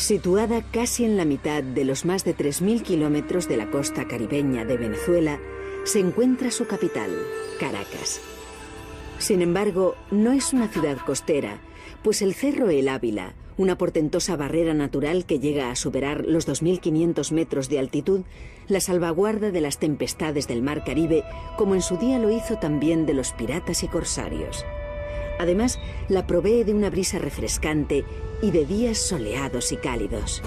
Situada casi en la mitad de los más de 3.000 kilómetros de la costa caribeña de Venezuela, se encuentra su capital, Caracas. Sin embargo, no es una ciudad costera, pues el Cerro El Ávila, una portentosa barrera natural que llega a superar los 2.500 metros de altitud, la salvaguarda de las tempestades del Mar Caribe, como en su día lo hizo también de los piratas y corsarios. Además, la provee de una brisa refrescante y de días soleados y cálidos.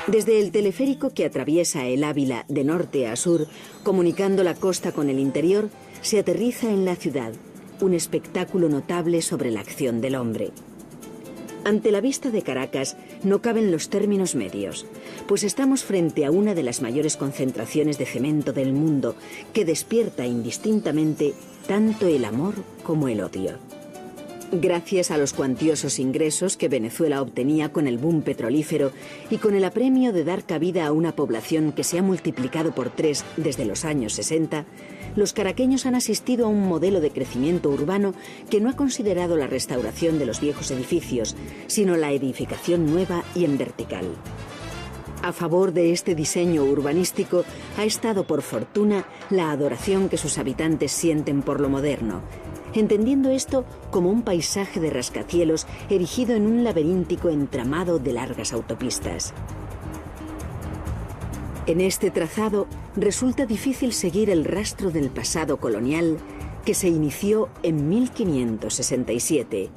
Desde el teleférico que atraviesa el Ávila de norte a sur, comunicando la costa con el interior, se aterriza en la ciudad, un espectáculo notable sobre la acción del hombre. Ante la vista de Caracas no caben los términos medios, pues estamos frente a una de las mayores concentraciones de cemento del mundo, que despierta indistintamente tanto el amor como el odio. Gracias a los cuantiosos ingresos que Venezuela obtenía con el boom petrolífero y con el apremio de dar cabida a una población que se ha multiplicado por 3 desde los años 60, los caraqueños han asistido a un modelo de crecimiento urbano que no ha considerado la restauración de los viejos edificios, sino la edificación nueva y en vertical. A favor de este diseño urbanístico ha estado, por fortuna, la adoración que sus habitantes sienten por lo moderno, entendiendo esto como un paisaje de rascacielos erigido en un laberíntico entramado de largas autopistas. En este trazado resulta difícil seguir el rastro del pasado colonial que se inició en 1567,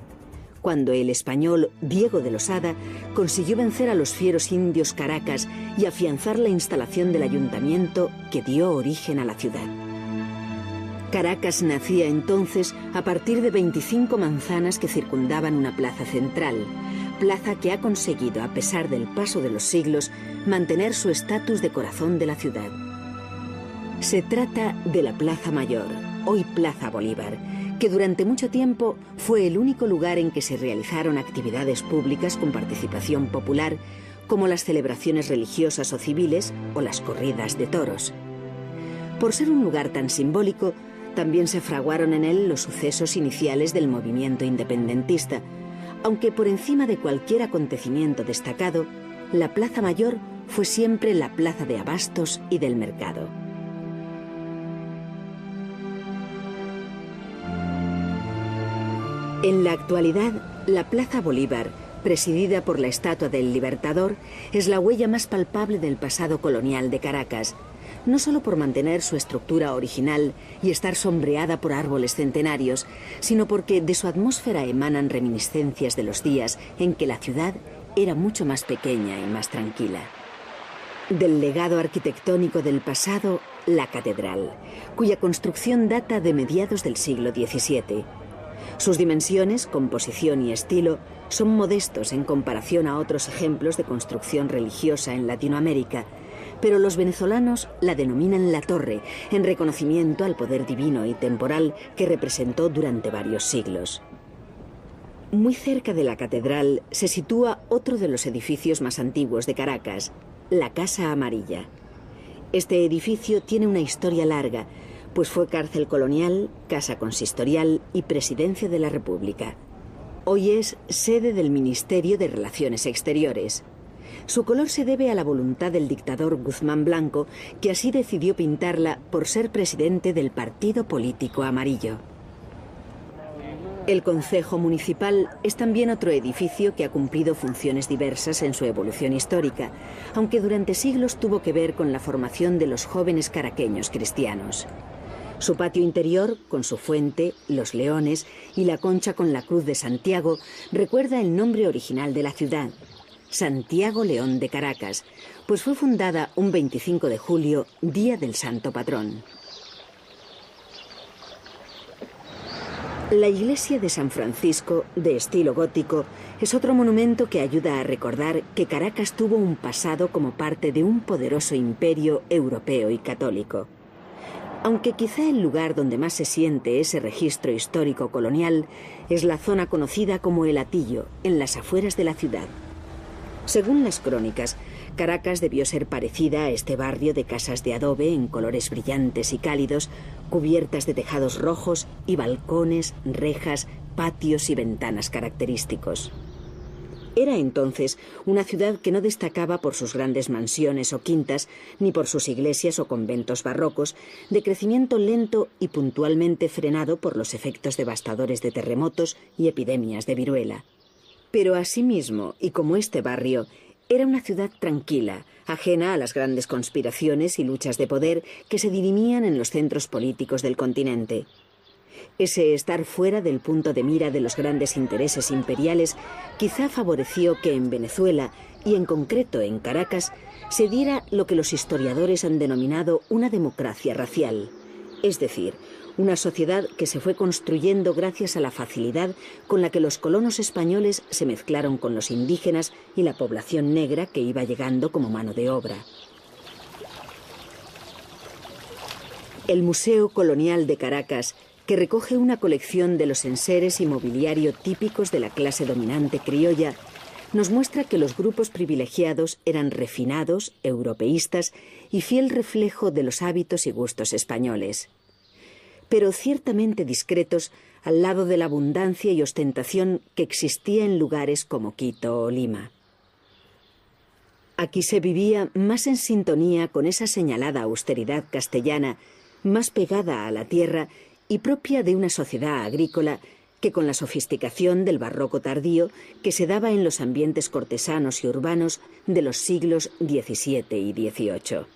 cuando el español Diego de Losada consiguió vencer a los fieros indios caracas y afianzar la instalación del ayuntamiento que dio origen a la ciudad. Caracas nacía entonces a partir de 25 manzanas que circundaban una plaza central, plaza que ha conseguido, a pesar del paso de los siglos, mantener su estatus de corazón de la ciudad. Se trata de la Plaza Mayor, hoy Plaza Bolívar, que durante mucho tiempo fue el único lugar en que se realizaron actividades públicas con participación popular, como las celebraciones religiosas o civiles o las corridas de toros. Por ser un lugar tan simbólico, también se fraguaron en él los sucesos iniciales del movimiento independentista, aunque por encima de cualquier acontecimiento destacado, la Plaza Mayor fue siempre la plaza de abastos y del mercado. En la actualidad, la Plaza Bolívar, presidida por la estatua del Libertador, es la huella más palpable del pasado colonial de Caracas, no solo por mantener su estructura original y estar sombreada por árboles centenarios, sino porque de su atmósfera emanan reminiscencias de los días en que la ciudad era mucho más pequeña y más tranquila. Del legado arquitectónico del pasado, la catedral, cuya construcción data de mediados del siglo XVII. Sus dimensiones, composición y estilo son modestos en comparación a otros ejemplos de construcción religiosa en Latinoamérica, pero los venezolanos la denominan la Torre, en reconocimiento al poder divino y temporal que representó durante varios siglos. Muy cerca de la catedral se sitúa otro de los edificios más antiguos de Caracas, la Casa Amarilla. Este edificio tiene una historia larga, pues fue cárcel colonial, casa consistorial y presidencia de la República. Hoy es sede del Ministerio de Relaciones Exteriores. Su color se debe a la voluntad del dictador Guzmán Blanco, que así decidió pintarla por ser presidente del partido político amarillo. El Concejo Municipal es también otro edificio que ha cumplido funciones diversas en su evolución histórica, aunque durante siglos tuvo que ver con la formación de los jóvenes caraqueños cristianos. Su patio interior, con su fuente, los leones y la concha con la Cruz de Santiago, recuerda el nombre original de la ciudad, Santiago León de Caracas, pues fue fundada un 25 de julio, día del santo patrón. La iglesia de San Francisco, de estilo gótico, es otro monumento que ayuda a recordar que Caracas tuvo un pasado como parte de un poderoso imperio europeo y católico. Aunque quizá el lugar donde más se siente ese registro histórico colonial es la zona conocida como El Hatillo, en las afueras de la ciudad. Según las crónicas, Caracas debió ser parecida a este barrio de casas de adobe en colores brillantes y cálidos, cubiertas de tejados rojos y balcones, rejas, patios y ventanas característicos. Era entonces una ciudad que no destacaba por sus grandes mansiones o quintas, ni por sus iglesias o conventos barrocos, de crecimiento lento y puntualmente frenado por los efectos devastadores de terremotos y epidemias de viruela. Pero asimismo, y como este barrio, era una ciudad tranquila, ajena a las grandes conspiraciones y luchas de poder que se dirimían en los centros políticos del continente. Ese estar fuera del punto de mira de los grandes intereses imperiales quizá favoreció que en Venezuela, y en concreto en Caracas, se diera lo que los historiadores han denominado una democracia racial, es decir, una sociedad que se fue construyendo gracias a la facilidad con la que los colonos españoles se mezclaron con los indígenas y la población negra que iba llegando como mano de obra. El Museo Colonial de Caracas, que recoge una colección de los enseres y mobiliario típicos de la clase dominante criolla, nos muestra que los grupos privilegiados eran refinados, europeístas y fiel reflejo de los hábitos y gustos españoles, pero ciertamente discretos al lado de la abundancia y ostentación que existía en lugares como Quito o Lima. Aquí se vivía más en sintonía con esa señalada austeridad castellana, más pegada a la tierra y propia de una sociedad agrícola que con la sofisticación del barroco tardío que se daba en los ambientes cortesanos y urbanos de los siglos XVII y XVIII.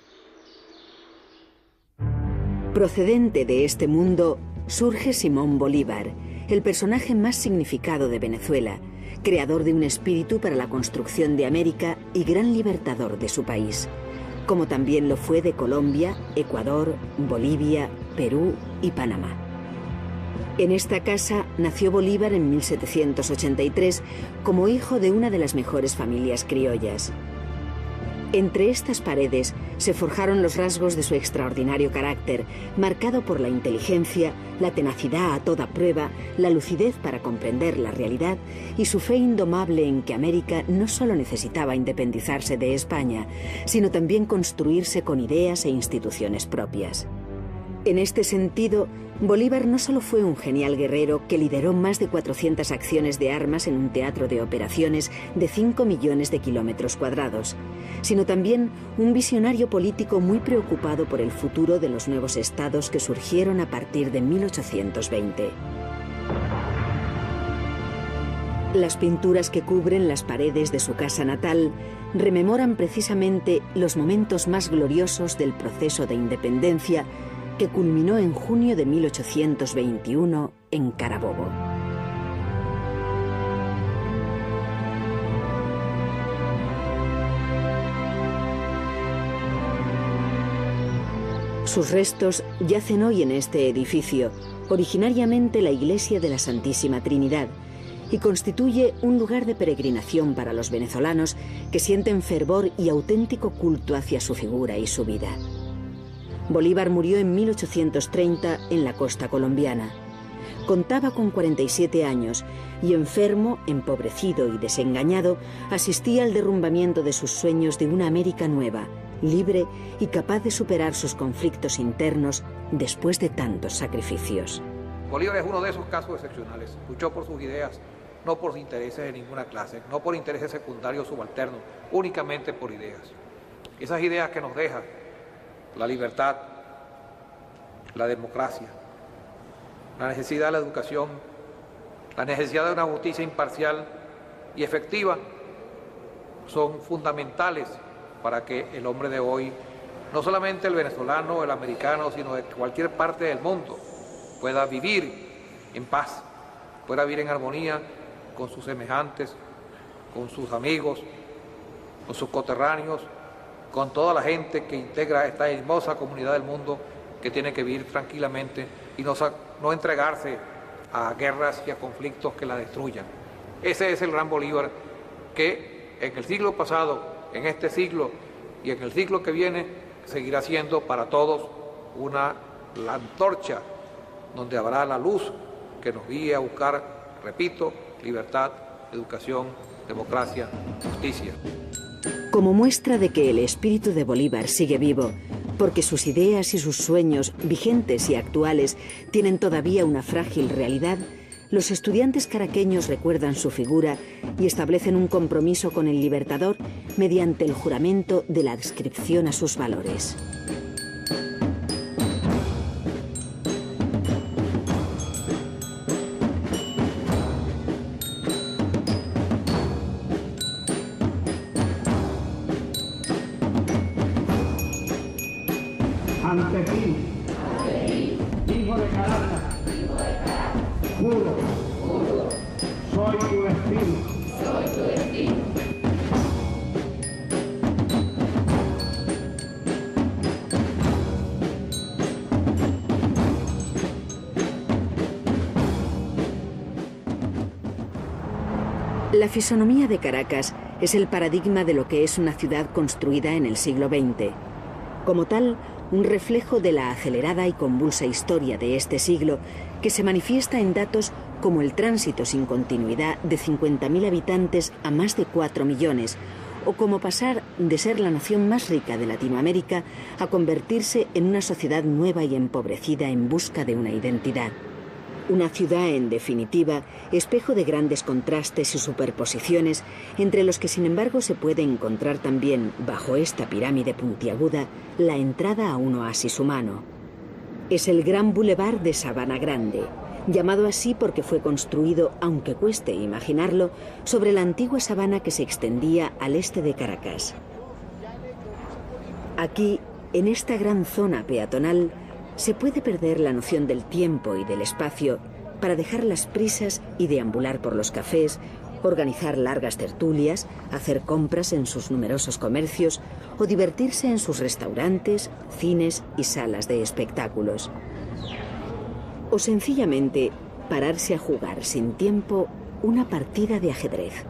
Procedente de este mundo surge Simón Bolívar, el personaje más significado de Venezuela, creador de un espíritu para la construcción de América y gran libertador de su país, como también lo fue de Colombia, Ecuador, Bolivia, Perú y Panamá. En esta casa nació Bolívar en 1783 como hijo de una de las mejores familias criollas. Entre estas paredes se forjaron los rasgos de su extraordinario carácter, marcado por la inteligencia, la tenacidad a toda prueba, la lucidez para comprender la realidad y su fe indomable en que América no solo necesitaba independizarse de España, sino también construirse con ideas e instituciones propias. En este sentido, Bolívar no solo fue un genial guerrero que lideró más de 400 acciones de armas en un teatro de operaciones de 5 millones de kilómetros cuadrados, sino también un visionario político muy preocupado por el futuro de los nuevos estados que surgieron a partir de 1820. Las pinturas que cubren las paredes de su casa natal rememoran precisamente los momentos más gloriosos del proceso de independencia que culminó en junio de 1821 en Carabobo. Sus restos yacen hoy en este edificio, originariamente la iglesia de la Santísima Trinidad, y constituye un lugar de peregrinación para los venezolanos que sienten fervor y auténtico culto hacia su figura y su vida. Bolívar murió en 1830 en la costa colombiana. Contaba con 47 años y enfermo, empobrecido y desengañado, asistía al derrumbamiento de sus sueños de una América nueva, libre y capaz de superar sus conflictos internos después de tantos sacrificios. Bolívar es uno de esos casos excepcionales. Luchó por sus ideas, no por intereses de ninguna clase, no por intereses secundarios subalternos, únicamente por ideas. Esas ideas que nos deja la libertad, la democracia, la necesidad de la educación, la necesidad de una justicia imparcial y efectiva, son fundamentales para que el hombre de hoy, no solamente el venezolano, el americano, sino de cualquier parte del mundo, pueda vivir en paz, pueda vivir en armonía con sus semejantes, con sus amigos, con sus coterráneos, con toda la gente que integra esta hermosa comunidad del mundo que tiene que vivir tranquilamente y no entregarse a guerras y a conflictos que la destruyan. Ese es el gran Bolívar que en el siglo pasado, en este siglo y en el siglo que viene seguirá siendo para todos la antorcha donde habrá la luz que nos guíe a buscar, repito, libertad, educación, democracia, justicia. Como muestra de que el espíritu de Bolívar sigue vivo, porque sus ideas y sus sueños, vigentes y actuales, tienen todavía una frágil realidad, los estudiantes caraqueños recuerdan su figura y establecen un compromiso con el Libertador mediante el juramento de la adscripción a sus valores. Ante ti, hijo de Caracas, juro, soy tu destino. La fisonomía de Caracas es el paradigma de lo que es una ciudad construida en el siglo XX. Como tal, un reflejo de la acelerada y convulsa historia de este siglo, que se manifiesta en datos como el tránsito sin continuidad de 50.000 habitantes a más de 4 millones, o como pasar de ser la nación más rica de Latinoamérica a convertirse en una sociedad nueva y empobrecida en busca de una identidad. Una ciudad, en definitiva, espejo de grandes contrastes y superposiciones, entre los que, sin embargo, se puede encontrar también, bajo esta pirámide puntiaguda, la entrada a un oasis humano. Es el Gran Boulevard de Sabana Grande, llamado así porque fue construido, aunque cueste imaginarlo, sobre la antigua sabana que se extendía al este de Caracas. Aquí, en esta gran zona peatonal, se puede perder la noción del tiempo y del espacio para dejar las prisas y deambular por los cafés, organizar largas tertulias, hacer compras en sus numerosos comercios o divertirse en sus restaurantes, cines y salas de espectáculos. O sencillamente pararse a jugar sin tiempo una partida de ajedrez.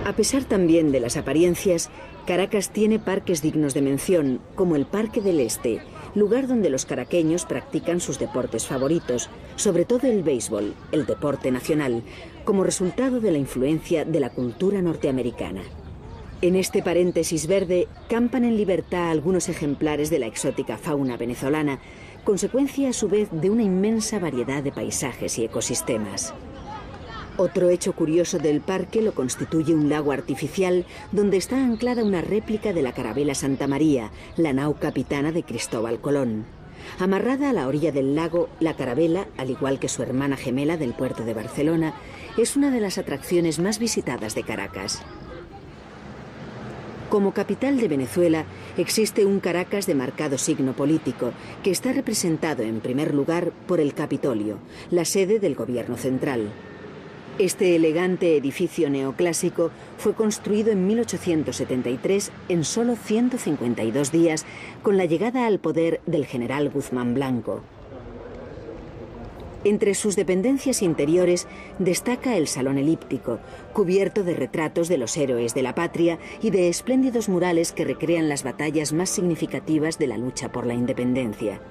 A pesar también de las apariencias, Caracas tiene parques dignos de mención, como el Parque del Este, lugar donde los caraqueños practican sus deportes favoritos, sobre todo el béisbol, el deporte nacional, como resultado de la influencia de la cultura norteamericana. En este paréntesis verde campan en libertad algunos ejemplares de la exótica fauna venezolana, consecuencia a su vez de una inmensa variedad de paisajes y ecosistemas. Otro hecho curioso del parque lo constituye un lago artificial donde está anclada una réplica de la carabela Santa María, la nao capitana de Cristóbal Colón. Amarrada a la orilla del lago, la carabela, al igual que su hermana gemela del puerto de Barcelona, es una de las atracciones más visitadas de Caracas. Como capital de Venezuela, existe un Caracas de marcado signo político, que está representado en primer lugar por el Capitolio, la sede del gobierno central. Este elegante edificio neoclásico fue construido en 1873 en solo 152 días con la llegada al poder del general Guzmán Blanco. Entre sus dependencias interiores destaca el Salón Elíptico, cubierto de retratos de los héroes de la patria y de espléndidos murales que recrean las batallas más significativas de la lucha por la independencia.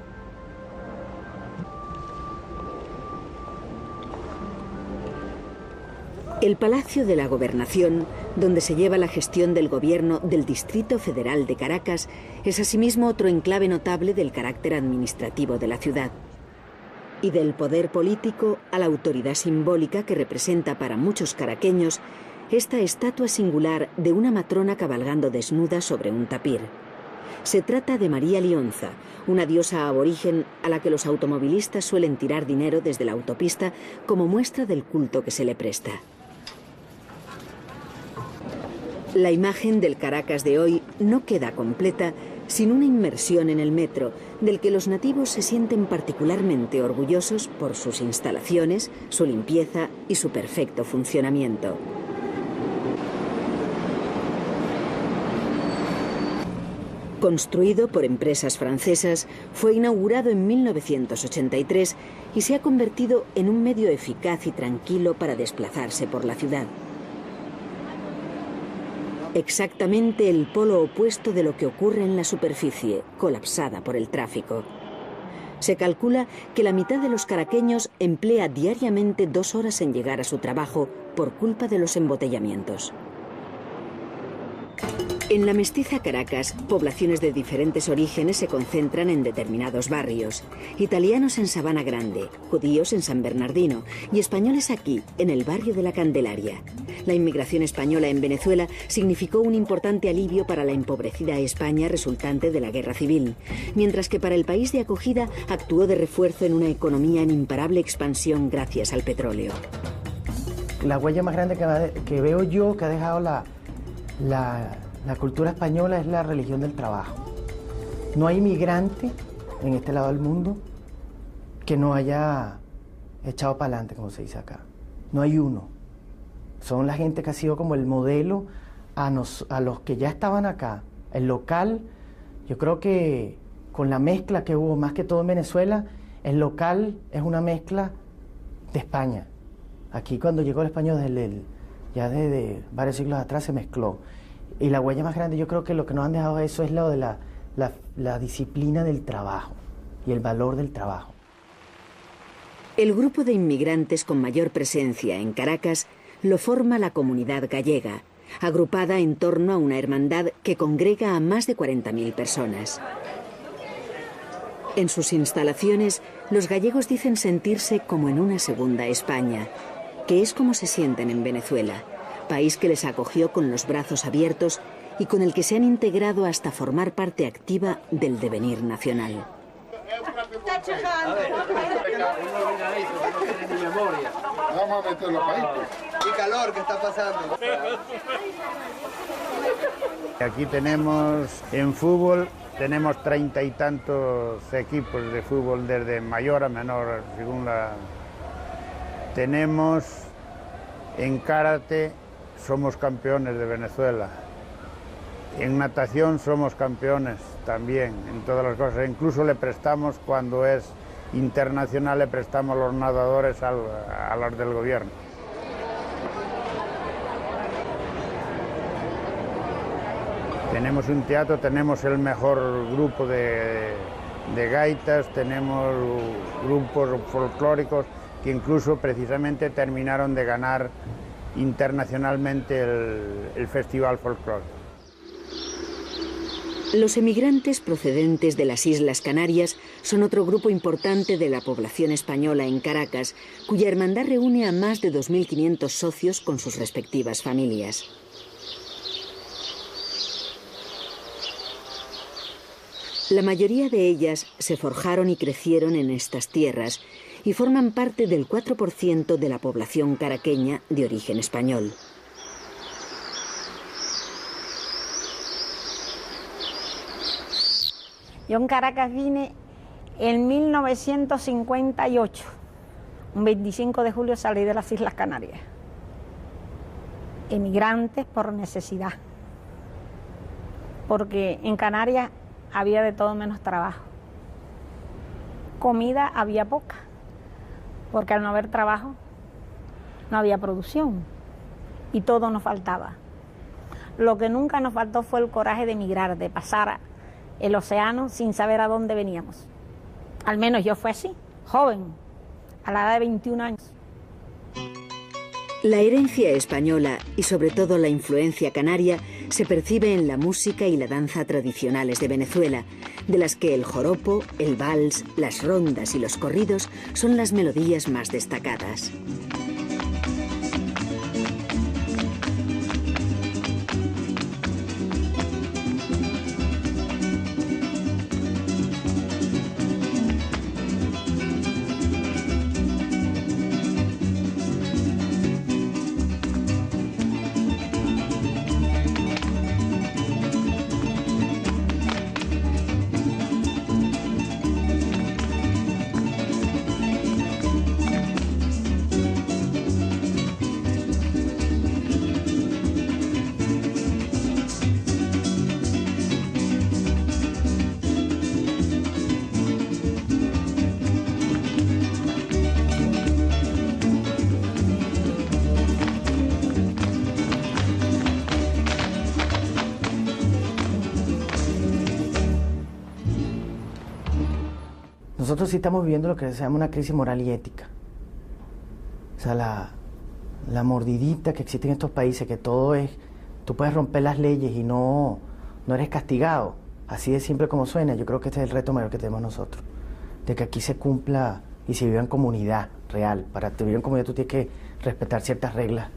El Palacio de la Gobernación, donde se lleva la gestión del gobierno del Distrito Federal de Caracas, es asimismo otro enclave notable del carácter administrativo de la ciudad. Y del poder político a la autoridad simbólica que representa para muchos caraqueños esta estatua singular de una matrona cabalgando desnuda sobre un tapir. Se trata de María Lionza, una diosa aborigen a la que los automovilistas suelen tirar dinero desde la autopista como muestra del culto que se le presta. La imagen del Caracas de hoy no queda completa sin una inmersión en el metro, del que los nativos se sienten particularmente orgullosos por sus instalaciones, su limpieza y su perfecto funcionamiento. Construido por empresas francesas, fue inaugurado en 1983 y se ha convertido en un medio eficaz y tranquilo para desplazarse por la ciudad. Exactamente el polo opuesto de lo que ocurre en la superficie, colapsada por el tráfico. Se calcula que la mitad de los caraqueños emplea diariamente 2 horas en llegar a su trabajo por culpa de los embotellamientos. En la mestiza Caracas, poblaciones de diferentes orígenes se concentran en determinados barrios. Italianos en Sabana Grande, judíos en San Bernardino y españoles aquí, en el barrio de la Candelaria. La inmigración española en Venezuela significó un importante alivio para la empobrecida España resultante de la guerra civil, mientras que para el país de acogida actuó de refuerzo en una economía en imparable expansión gracias al petróleo. La huella más grande que veo yo que ha dejado la cultura española es la religión del trabajo. No hay inmigrante en este lado del mundo que no haya echado para adelante, como se dice acá. No hay uno. Son la gente que ha sido como el modelo a los que ya estaban acá. El local, yo creo que con la mezcla que hubo más que todo en Venezuela, el local es una mezcla de España. Aquí cuando llegó el español ya desde varios siglos atrás se mezcló. Y la huella más grande, yo creo que lo que nos han dejado eso es lo de la disciplina del trabajo y el valor del trabajo. El grupo de inmigrantes con mayor presencia en Caracas lo forma la comunidad gallega, agrupada en torno a una hermandad que congrega a más de 40.000 personas. En sus instalaciones, los gallegos dicen sentirse como en una segunda España, que es como se sienten en Venezuela, país que les acogió con los brazos abiertos y con el que se han integrado hasta formar parte activa del devenir nacional. Vamos a meterlo para ahí. ¡Qué calor que está pasando! Aquí tenemos en fútbol, tenemos 30 y tantos equipos de fútbol desde mayor a menor, según la... Tenemos en karate, somos campeones de Venezuela. En natación somos campeones también, en todas las cosas. Incluso le prestamos, cuando es internacional, le prestamos los nadadores a los del gobierno. Tenemos un teatro, tenemos el mejor grupo de gaitas, tenemos grupos folclóricos que incluso precisamente terminaron de ganar internacionalmente el Festival Folclórico. Los emigrantes procedentes de las Islas Canarias son otro grupo importante de la población española en Caracas, cuya hermandad reúne a más de 2.500 socios con sus respectivas familias. La mayoría de ellas se forjaron y crecieron en estas tierras y forman parte del 4% de la población caraqueña de origen español. Yo en Caracas vine en 1958, un 25 de julio salí de las Islas Canarias. Emigrantes por necesidad, porque en Canarias había de todo menos trabajo. Comida había poca, porque al no haber trabajo no había producción y todo nos faltaba. Lo que nunca nos faltó fue el coraje de emigrar, de pasar el océano sin saber a dónde veníamos. Al menos yo fui así, joven, a la edad de 21 años. La herencia española y sobre todo la influencia canaria se percibe en la música y la danza tradicionales de Venezuela, de las que el joropo, el vals, las rondas y los corridos son las melodías más destacadas. Nosotros sí estamos viviendo lo que se llama una crisis moral y ética. O sea, la mordidita que existe en estos países, que todo es, tú puedes romper las leyes y no eres castigado, así de simple como suena. Yo creo que este es el reto mayor que tenemos nosotros, de que aquí se cumpla y se viva en comunidad real. Para vivir en comunidad tú tienes que respetar ciertas reglas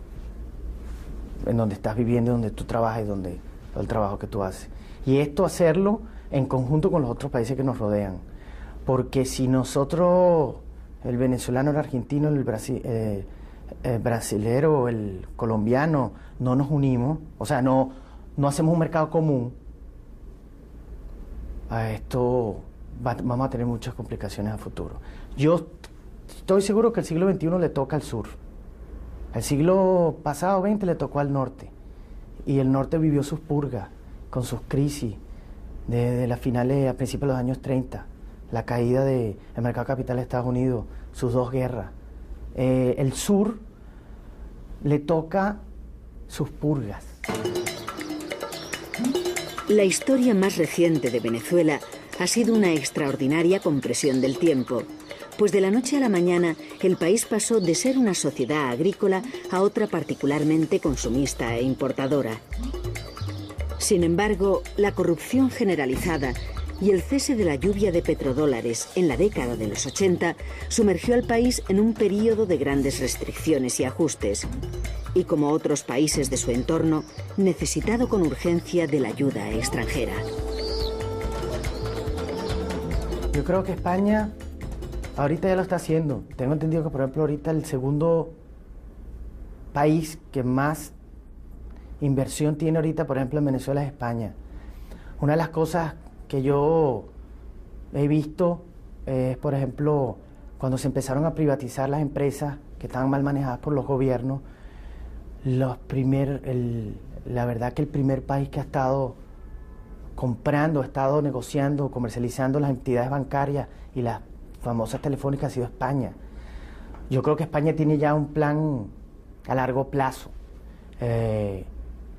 en donde estás viviendo, donde tú trabajas y donde todo el trabajo que tú haces. Y esto hacerlo en conjunto con los otros países que nos rodean. Porque si nosotros, el venezolano, el argentino, el brasilero, el colombiano, no nos unimos, o sea, no hacemos un mercado común, a esto vamos a tener muchas complicaciones a futuro. Yo estoy seguro que el siglo XXI le toca al sur. El siglo pasado, XX, le tocó al norte. Y el norte vivió sus purgas, con sus crisis, desde las finales, a principios de los años 30, la caída del mercado capital de Estados Unidos, sus 2 guerras. El sur le toca sus purgas. La historia más reciente de Venezuela ha sido una extraordinaria compresión del tiempo, pues de la noche a la mañana el país pasó de ser una sociedad agrícola a otra particularmente consumista e importadora. Sin embargo, la corrupción generalizada y el cese de la lluvia de petrodólares en la década de los 80 sumergió al país en un período de grandes restricciones y ajustes, y como otros países de su entorno, necesitado con urgencia de la ayuda extranjera. Yo creo que España ahorita ya lo está haciendo. Tengo entendido que, por ejemplo, ahorita el segundo país que más inversión tiene ahorita, por ejemplo, en Venezuela, es España. Una de las cosas que yo he visto es, por ejemplo, cuando se empezaron a privatizar las empresas que estaban mal manejadas por los gobiernos, la verdad que el primer país que ha estado comprando, ha estado negociando, comercializando las entidades bancarias y las famosas telefónicas ha sido España. Yo creo que España tiene ya un plan a largo plazo.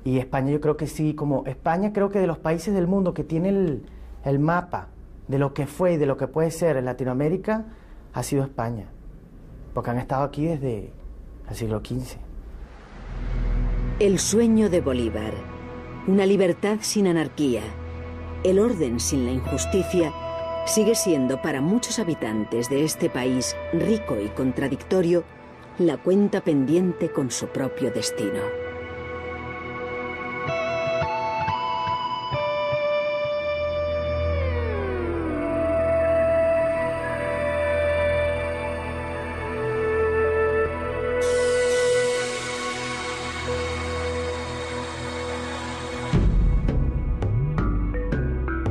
Y España, yo creo que sí, como España, creo que de los países del mundo que tiene el mapa de lo que fue y de lo que puede ser en Latinoamérica, ha sido España, porque han estado aquí desde el siglo XV. El sueño de Bolívar, una libertad sin anarquía, el orden sin la injusticia, sigue siendo para muchos habitantes de este país rico y contradictorio la cuenta pendiente con su propio destino.